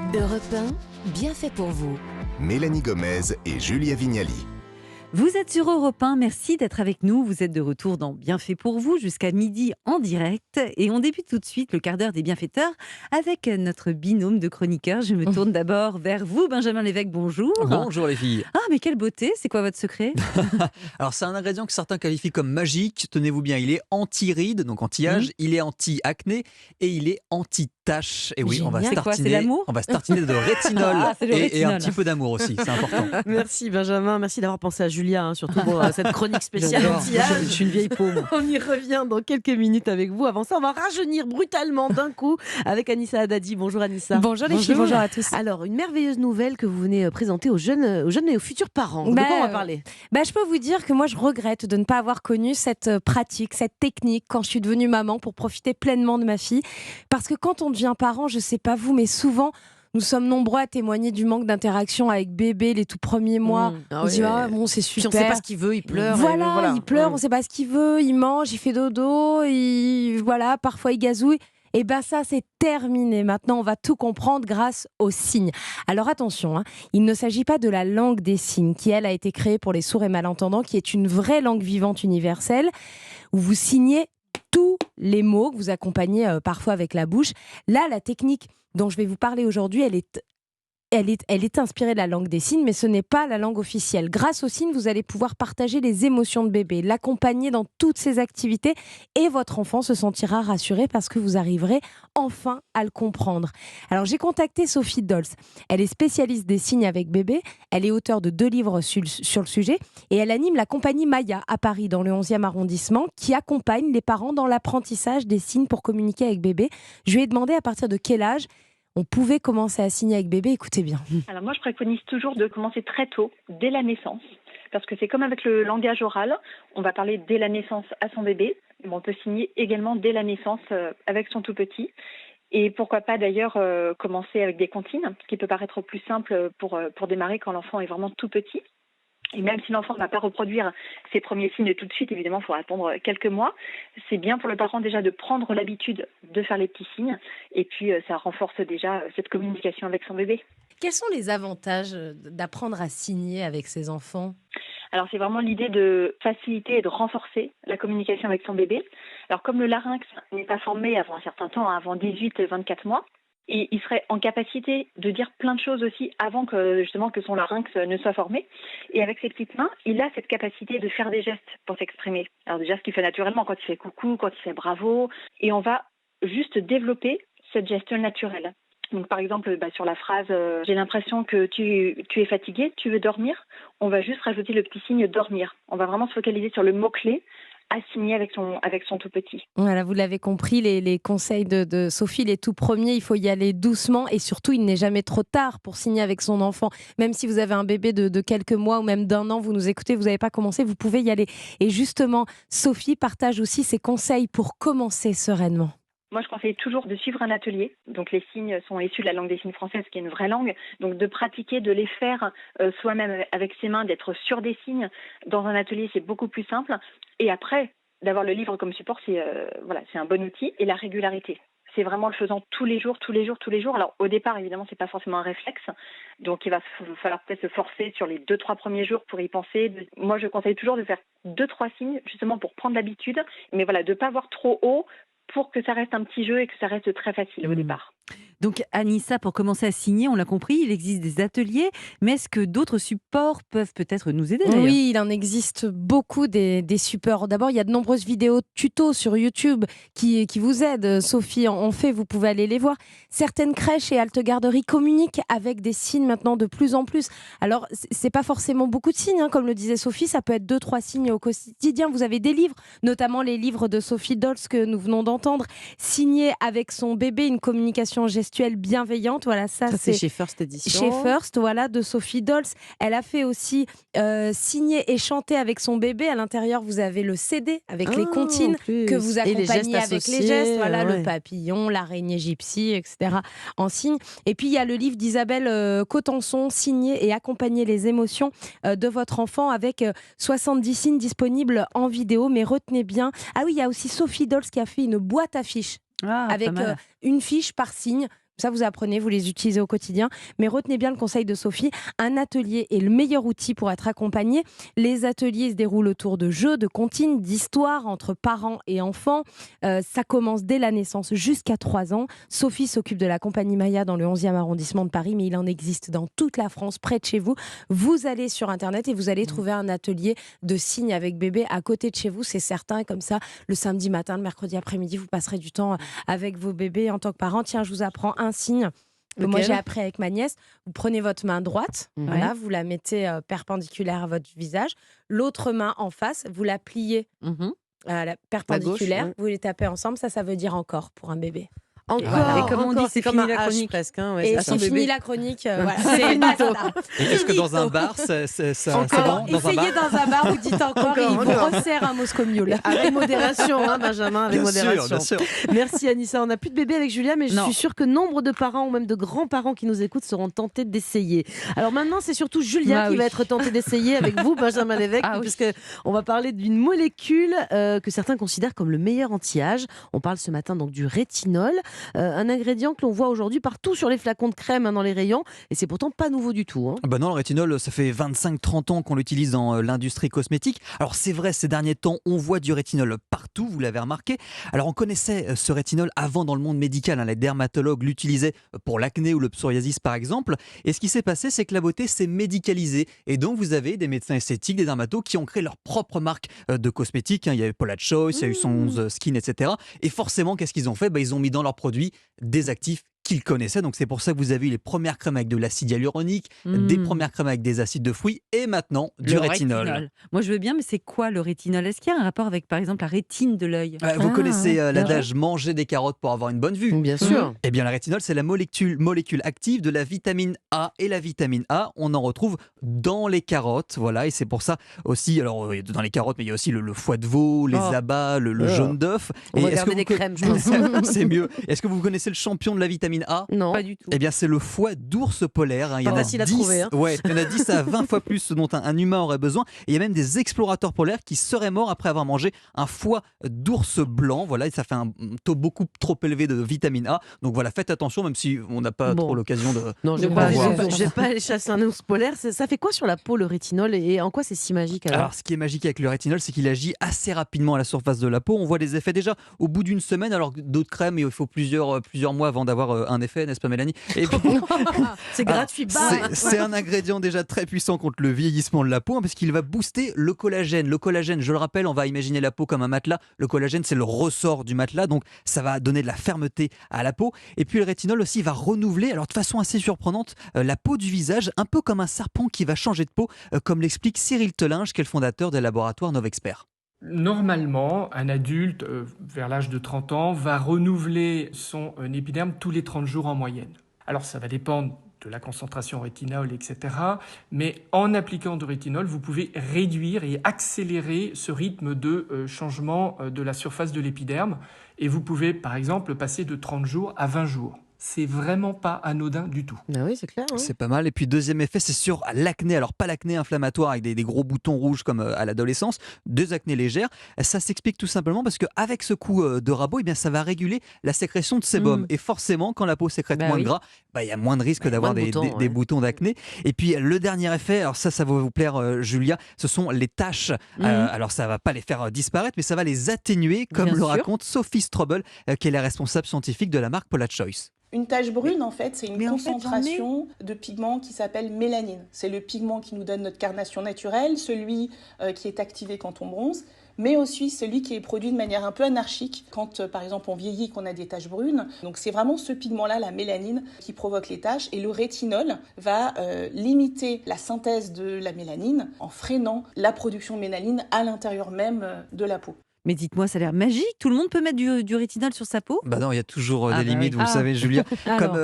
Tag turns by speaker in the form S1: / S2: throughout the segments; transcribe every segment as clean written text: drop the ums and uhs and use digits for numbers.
S1: Europe 1, bien fait pour vous.
S2: Mélanie Gomez et Julia Vignali.
S3: Vous êtes sur Europe 1, merci d'être avec nous. Vous êtes de retour dans Bien fait pour vous jusqu'à midi en direct. Et on débute tout de suite le quart d'heure des bienfaiteurs avec notre binôme de chroniqueurs. Je me tourne d'abord vers vous, Benjamin Lévesque, bonjour.
S4: Bonjour les filles.
S3: Ah, mais quelle beauté, c'est quoi votre secret?
S4: Alors c'est un ingrédient que certains qualifient comme magique. Tenez-vous bien, il est anti-rides, donc anti-âge, il est anti-acné et il est anti-taches. Et oui, on va
S3: C'est quoi, c'est
S4: tartiner,
S3: l'amour
S4: on va se tartiner de rétinol,
S3: Ah, c'est le
S4: et
S3: rétinol.
S4: un petit peu d'amour aussi, c'est important.
S5: Merci Benjamin, merci d'avoir pensé à Julia, surtout pour cette chronique spéciale
S3: J'adore.
S5: anti-âge.
S3: Je suis une vieille peau, moi.
S5: On y revient dans quelques minutes avec vous. Avant ça, on va rajeunir brutalement d'un coup avec Anissa Haddadi. Bonjour Anissa.
S6: Bonjour les filles, bonjour à tous.
S5: Alors, une merveilleuse nouvelle que vous venez présenter aux jeunes et aux futurs parents. De
S6: Bah,
S5: quoi on va parler?
S6: Je peux vous dire que moi je regrette de ne pas avoir connu cette pratique, cette technique quand je suis devenue maman pour profiter pleinement de ma fille. Parce que quand on devient parent, je sais pas vous, mais souvent nous sommes nombreux à témoigner du manque d'interaction avec bébé les tout premiers mois.
S5: Ah
S6: On se dit
S5: ouais.
S6: bon c'est
S5: Puis
S6: super.
S5: on ne sait pas ce qu'il veut, il pleure.
S6: Voilà, il pleure,
S5: Mm.
S6: on sait pas ce qu'il veut, il mange, il fait dodo, parfois il gazouille. Et ça c'est terminé. Maintenant on va tout comprendre grâce aux signes. Alors attention, il ne s'agit pas de la langue des signes qui elle a été créée pour les sourds et malentendants, qui est une vraie langue vivante universelle où vous signez tous les mots que vous accompagnez parfois avec la bouche. Là, la technique dont je vais vous parler aujourd'hui, elle est inspirée de la langue des signes, mais ce n'est pas la langue officielle. Grâce aux signes, vous allez pouvoir partager les émotions de bébé, l'accompagner dans toutes ses activités et votre enfant se sentira rassuré parce que vous arriverez enfin à le comprendre. Alors, j'ai contacté Sophie Dolce. Elle est spécialiste des signes avec bébé. Elle est auteure de 2 livres sur le sujet et elle anime la compagnie Maya à Paris, dans le 11e arrondissement, qui accompagne les parents dans l'apprentissage des signes pour communiquer avec bébé. Je lui ai demandé à partir de quel âge on pouvait commencer à signer avec bébé. Écoutez bien.
S7: Alors moi, je préconise toujours de commencer très tôt, dès la naissance, parce que c'est comme avec le langage oral, on va parler dès la naissance à son bébé, mais on peut signer également dès la naissance avec son tout petit. Et pourquoi pas d'ailleurs commencer avec des comptines, ce qui peut paraître plus simple pour démarrer quand l'enfant est vraiment tout petit. Et même si l'enfant ne va pas reproduire ses premiers signes tout de suite, évidemment, il faut attendre quelques mois. C'est bien pour le parent déjà de prendre l'habitude de faire les petits signes. Et puis, ça renforce déjà cette communication avec son bébé.
S6: Quels sont les avantages d'apprendre à signer avec ses enfants ?
S7: Alors, c'est vraiment l'idée de faciliter et de renforcer la communication avec son bébé. Alors, comme le larynx n'est pas formé avant un certain temps, avant 18-24 mois, et il serait en capacité de dire plein de choses aussi avant que son larynx ne soit formé. Et avec ses petites mains, il a cette capacité de faire des gestes pour s'exprimer. Alors déjà, ce qu'il fait naturellement quand il fait coucou, quand il fait bravo. Et on va juste développer cette gestuelle naturelle. Donc par exemple, sur la phrase « j'ai l'impression que tu es fatigué, tu veux dormir », on va juste rajouter le petit signe « dormir ». On va vraiment se focaliser sur le mot-clé à signer avec son tout petit.
S6: Voilà, vous l'avez compris, les conseils de Sophie, les tout premiers, il faut y aller doucement et surtout, il n'est jamais trop tard pour signer avec son enfant. Même si vous avez un bébé de quelques mois ou même d'1 an, vous nous écoutez, vous n'avez pas commencé, vous pouvez y aller. Et justement, Sophie partage aussi ses conseils pour commencer sereinement.
S7: Moi, je conseille toujours de suivre un atelier. Donc, les signes sont issus de la langue des signes française, qui est une vraie langue. Donc, de pratiquer, de les faire soi-même avec ses mains, d'être sûr des signes. Dans un atelier, c'est beaucoup plus simple. Et après, d'avoir le livre comme support, c'est un bon outil. Et la régularité. C'est vraiment le faisant tous les jours. Alors, au départ, évidemment, c'est pas forcément un réflexe. Donc, il va falloir peut-être se forcer sur les 2-3 premiers jours pour y penser. Moi, je conseille toujours de faire 2-3 signes, justement, pour prendre l'habitude. Mais voilà, de pas voir trop haut, pour que ça reste un petit jeu et que ça reste très facile au départ.
S3: Donc Anissa, pour commencer à signer, on l'a compris, il existe des ateliers, mais est-ce que d'autres supports peuvent peut-être nous aider d'ailleurs ?
S6: Oui, il en existe beaucoup des supports. D'abord, il y a de nombreuses vidéos tutos sur YouTube qui vous aident. Sophie en fait, vous pouvez aller les voir. Certaines crèches et haltes-garderies communiquent avec des signes maintenant de plus en plus. Alors, c'est pas forcément beaucoup de signes, comme le disait Sophie, ça peut être 2-3 signes au quotidien. Vous avez des livres, notamment les livres de Sophie Dolce que nous venons d'entendre, signés avec son bébé, une communication gestuelle bienveillante. Voilà, ça
S5: c'est chez First Edition.
S6: Chez First, voilà, de Sophie Dolce. Elle a fait aussi signer et chanter avec son bébé. À l'intérieur, vous avez le CD avec les comptines que vous accompagnez avec les gestes. Voilà, le papillon, l'araignée gypsy, etc. en signe. Et puis, il y a le livre d'Isabelle Cotenson, signer et accompagner les émotions de votre enfant avec 70 signes disponibles en vidéo. Mais retenez bien. Ah oui, il y a aussi Sophie Dolce qui a fait une boîte à fiches avec une fiche par signe. Ça, vous apprenez, vous les utilisez au quotidien. Mais retenez bien le conseil de Sophie, un atelier est le meilleur outil pour être accompagné. Les ateliers se déroulent autour de jeux, de comptines, d'histoires entre parents et enfants. Ça commence dès la naissance jusqu'à 3 ans. Sophie s'occupe de la compagnie Maya dans le 11e arrondissement de Paris, mais il en existe dans toute la France, près de chez vous. Vous allez sur Internet et vous allez trouver un atelier de signes avec bébé à côté de chez vous, c'est certain. Comme ça, le samedi matin, le mercredi après-midi, vous passerez du temps avec vos bébés en tant que parents. Tiens, je vous apprends un signe que moi j'ai appris avec ma nièce. Vous prenez votre main droite, voilà, vous la mettez perpendiculaire à votre visage. L'autre main en face, vous la pliez perpendiculaire. Gauche, vous les tapez ensemble. Ça veut dire encore pour un bébé.
S3: Et comme on dit, c'est
S5: comme
S3: fini
S5: un
S3: la
S5: H
S3: chronique.
S5: presque. Hein,
S6: et c'est fini la chronique. Voilà, c'est basta.
S4: Est-ce que dans un bar, c'est
S6: Encore,
S4: bon
S6: essayez dans un bar, vous dites encore, et il vous resserre un Moscow Mule.
S5: Avec modération, hein, Benjamin, avec modération.
S4: Bien sûr.
S5: Merci Anissa. On n'a plus de bébé avec Julia, mais je suis sûre que nombre de parents ou même de grands-parents qui nous écoutent seront tentés d'essayer. Alors maintenant, c'est surtout Julia qui va être tentée d'essayer avec vous, Benjamin Lévesque, puisque on va parler d'une molécule que certains considèrent comme le meilleur anti-âge. On parle ce matin donc du rétinol, un ingrédient que l'on voit aujourd'hui partout sur les flacons de crème, dans les rayons, et c'est pourtant pas nouveau du tout.
S4: Bah non, le rétinol, ça fait 25-30 ans qu'on l'utilise dans l'industrie cosmétique. Alors c'est vrai, ces derniers temps, on voit du rétinol partout, vous l'avez remarqué. Alors on connaissait ce rétinol avant dans le monde médical, les dermatologues l'utilisaient pour l'acné ou le psoriasis par exemple. Et ce qui s'est passé, c'est que la beauté s'est médicalisée. Et donc vous avez des médecins esthétiques, des dermatos qui ont créé leur propre marque de cosmétiques. Il y avait Paula Choice, il y a eu Son's Skin, etc. Et forcément, qu'est-ce qu'ils ont fait ? Ils ont mis dans leurs produits des actifs qu'ils connaissaient. Donc c'est pour ça que vous avez eu les premières crèmes avec de l'acide hyaluronique, des premières crèmes avec des acides de fruits et maintenant du rétinol.
S3: Moi je veux bien, mais c'est quoi le rétinol ? Est-ce qu'il y a un rapport avec par exemple la rétine de l'œil ?
S4: Vous connaissez l'adage manger des carottes pour avoir une bonne vue ?
S5: Bien sûr.
S4: Eh bien le rétinol, c'est la molécule active de la vitamine A. Et la vitamine A, on en retrouve dans les carottes. Voilà, et c'est pour ça aussi, alors dans les carottes, mais il y a aussi le foie de veau, les abats, le jaune d'œuf.
S5: On va garder des crèmes, je pense.
S4: C'est mieux. Est-ce que vous connaissez le champion de la vitamine A ?
S5: Non,
S3: pas du tout.
S4: Eh bien, c'est le foie d'ours polaire. Il y en a 10,
S5: à trouver.
S4: il y en a 10 à 20 fois plus ce dont un humain aurait besoin. Et il y a même des explorateurs polaires qui seraient morts après avoir mangé un foie d'ours blanc. Voilà, et ça fait un taux beaucoup trop élevé de vitamine A. Donc voilà, faites attention, même si on n'a pas trop l'occasion de.
S5: Non, je vais pas aller chasser un ours polaire. Ça fait quoi sur la peau le rétinol et en quoi c'est si magique alors ?
S4: Ce qui est magique avec le rétinol, c'est qu'il agit assez rapidement à la surface de la peau. On voit des effets déjà au bout d'une semaine, alors que d'autres crèmes, il faut plusieurs mois avant d'avoir un effet, n'est-ce pas Mélanie ? Et puis,
S5: c'est gratuit.
S4: C'est un ingrédient déjà très puissant contre le vieillissement de la peau, parce qu'il va booster le collagène. Le collagène, je le rappelle, on va imaginer la peau comme un matelas. Le collagène, c'est le ressort du matelas, donc ça va donner de la fermeté à la peau. Et puis le rétinol aussi va renouveler, alors de façon assez surprenante, la peau du visage, un peu comme un serpent qui va changer de peau, comme l'explique Cyril Telinge, qui est le fondateur des laboratoires Novexpert.
S8: Normalement, un adulte, vers l'âge de 30 ans, va renouveler son épiderme tous les 30 jours en moyenne. Alors ça va dépendre de la concentration en rétinol, etc. Mais en appliquant du rétinol, vous pouvez réduire et accélérer ce rythme de changement de la surface de l'épiderme. Et vous pouvez, par exemple, passer de 30 jours à 20 jours. C'est vraiment pas anodin du tout.
S5: Ah oui, c'est clair.
S4: C'est pas mal. Et puis deuxième effet, c'est sur l'acné. Alors pas l'acné inflammatoire avec des gros boutons rouges comme à l'adolescence, des acnés légères. Ça s'explique tout simplement parce qu'avec ce coup de rabot, eh bien, ça va réguler la sécrétion de sébum. Et forcément, quand la peau sécrète moins de gras, il y a moins de risque d'avoir des boutons d'acné. Et puis le dernier effet, alors ça va vous plaire Julia, ce sont les taches. Alors ça va pas les faire disparaître, mais ça va les atténuer, comme le raconte Sophie Strobel, qui est la responsable scientifique de la marque Paula Choice.
S9: Une tache brune, en fait, c'est une concentration de pigment qui s'appelle mélanine. C'est le pigment qui nous donne notre carnation naturelle, celui qui est activé quand on bronze, mais aussi celui qui est produit de manière un peu anarchique quand, par exemple, on vieillit, qu'on a des taches brunes. Donc c'est vraiment ce pigment-là, la mélanine, qui provoque les taches. Et le rétinol va limiter la synthèse de la mélanine en freinant la production de mélanine à l'intérieur même de la peau.
S3: Mais dites-moi, ça a l'air magique. Tout le monde peut mettre du rétinol sur sa peau ?
S4: Bah non, il y a toujours des limites, vous le savez, Julia.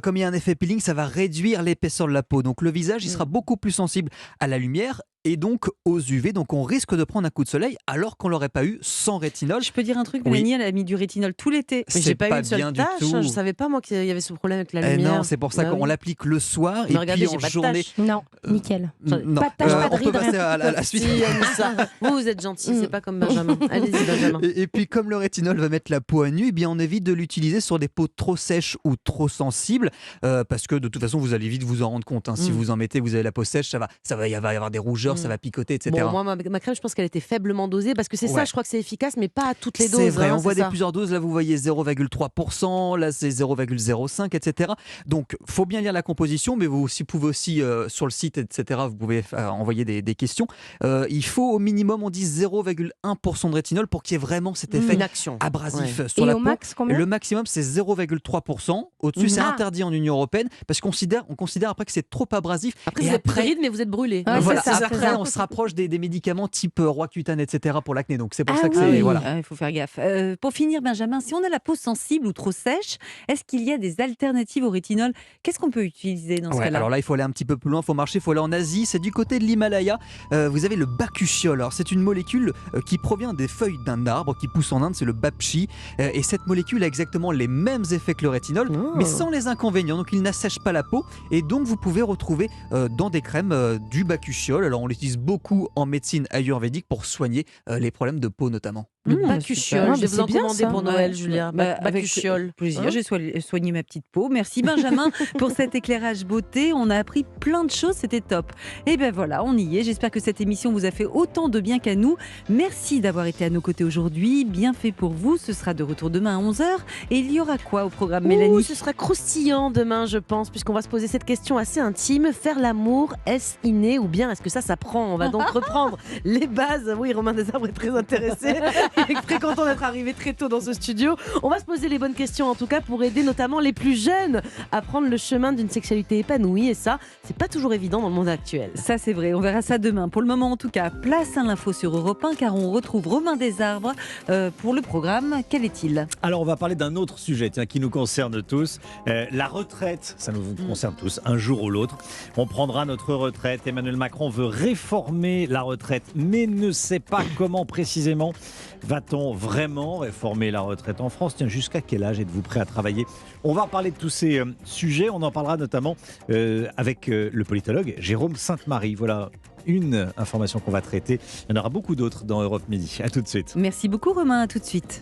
S4: Comme il y a un effet peeling, ça va réduire l'épaisseur de la peau. Donc le visage, il sera beaucoup plus sensible à la lumière et donc aux UV. Donc on risque de prendre un coup de soleil alors qu'on l'aurait pas eu sans rétinol.
S3: Je peux dire un truc, Mélanie, elle a mis du rétinol tout l'été.
S5: Mais j'ai pas eu une
S4: bien
S5: seule
S4: du
S5: tâche.
S4: tout.
S5: Je savais pas moi qu'il y avait ce problème avec la lumière.
S4: Non, c'est pour ça qu'on l'applique le soir et
S5: regardez,
S4: puis en
S5: j'ai pas de
S4: journée.
S5: tache.
S6: Non, nickel.
S4: Non.
S6: Pas de tâche, pas de
S4: On peut
S6: ride,
S4: passer
S6: rien.
S4: à la suite.
S5: Si, Anissa. Vous êtes gentil, c'est pas comme Benjamin. Allez-y, Benjamin.
S4: Et puis comme le rétinol va mettre la peau à nu, eh bien on évite de l'utiliser sur des peaux trop sèches ou trop sensibles, parce que de toute façon vous allez vite vous en rendre compte. Si vous en mettez, vous avez la peau sèche, ça va y avoir des rougeurs, ça va picoter, etc.
S5: Bon, moi, ma crème, je pense qu'elle était faiblement dosée parce que c'est ça, je crois que c'est efficace, mais pas à toutes les doses.
S4: C'est vrai, on voit
S5: ça.
S4: plusieurs doses. Là, vous voyez 0,3%, là, c'est 0,05, etc. Donc, faut bien lire la composition, mais vous pouvez aussi, sur le site, etc., vous pouvez envoyer des questions. Il faut au minimum, on dit 0,1% de rétinol pour qu'il y ait vraiment cet effet abrasif sur la peau.
S6: Max, combien ?
S4: Le maximum, c'est 0,3%. Au-dessus, c'est interdit en Union européenne parce qu'on considère après que c'est trop abrasif.
S5: Après, vous êtes ride, mais vous êtes brûlé.
S4: Voilà,
S6: c'est ça,
S4: après, on se rapproche des médicaments type Roaccutane, etc. pour l'acné. Donc, c'est pour ça que c'est... Voilà.
S3: Il faut faire gaffe. Pour finir, Benjamin, si on a la peau sensible ou trop sèche, est-ce qu'il y a des alternatives au rétinol ? Qu'est-ce qu'on peut utiliser dans ce cas-là ?
S4: Alors là, il faut aller un petit peu plus loin, il faut marcher, il faut aller en Asie. C'est du côté de l'Himalaya. Vous avez le bakuchiol. Alors, c'est une molécule qui provient des feuilles d'un arbre qui pousse en Inde, c'est le bapchi. Et cette molécule a exactement les mêmes effets que le rétinol, mais sans les inconvénients. Donc, il n'assèche pas la peau. Et donc, vous pouvez retrouver dans des crèmes du bakuchiol. Alors, on l'utilise beaucoup en médecine ayurvédique pour soigner les problèmes de peau notamment.
S5: Le bakuchiol, je vais vous en commander pour Noël, Julia.
S3: Bakuchiol. Plaisir, j'ai soigné ma petite peau. Merci Benjamin pour cet éclairage beauté. On a appris plein de choses, c'était top. Et ben voilà, on y est. J'espère que cette émission vous a fait autant de bien qu'à nous. Merci d'avoir été à nos côtés aujourd'hui. Bien fait pour vous. Ce sera de retour demain à 11h. Et il y aura quoi au programme, Mélanie ?
S5: Ce sera croustillant demain, je pense, puisqu'on va se poser cette question assez intime. Faire l'amour, est-ce inné ou bien est-ce que ça s'apprend ? On va donc reprendre les bases. Oui, Romain Desarbres est très intéressé. Il est très content d'être arrivé très tôt dans ce studio. On va se poser les bonnes questions en tout cas pour aider notamment les plus jeunes à prendre le chemin d'une sexualité épanouie. Et ça, c'est pas toujours évident dans le monde actuel.
S3: Ça c'est vrai, on verra ça demain. Pour le moment en tout cas, place à l'info sur Europe 1 car on retrouve Romain Desarbres pour le programme. Quel est-il ?
S10: Alors on va parler d'un autre sujet qui nous concerne tous. La retraite, ça nous concerne tous, un jour ou l'autre. On prendra notre retraite. Emmanuel Macron veut réformer la retraite, mais ne sait pas comment précisément. Va-t-on vraiment réformer la retraite en France ? Tiens, jusqu'à quel âge êtes-vous prêt à travailler ? On va parler de tous ces sujets. On en parlera notamment avec le politologue Jérôme Sainte-Marie. Voilà une information qu'on va traiter. Il y en aura beaucoup d'autres dans Europe Midi. À tout de suite.
S3: Merci beaucoup Romain, à tout de suite.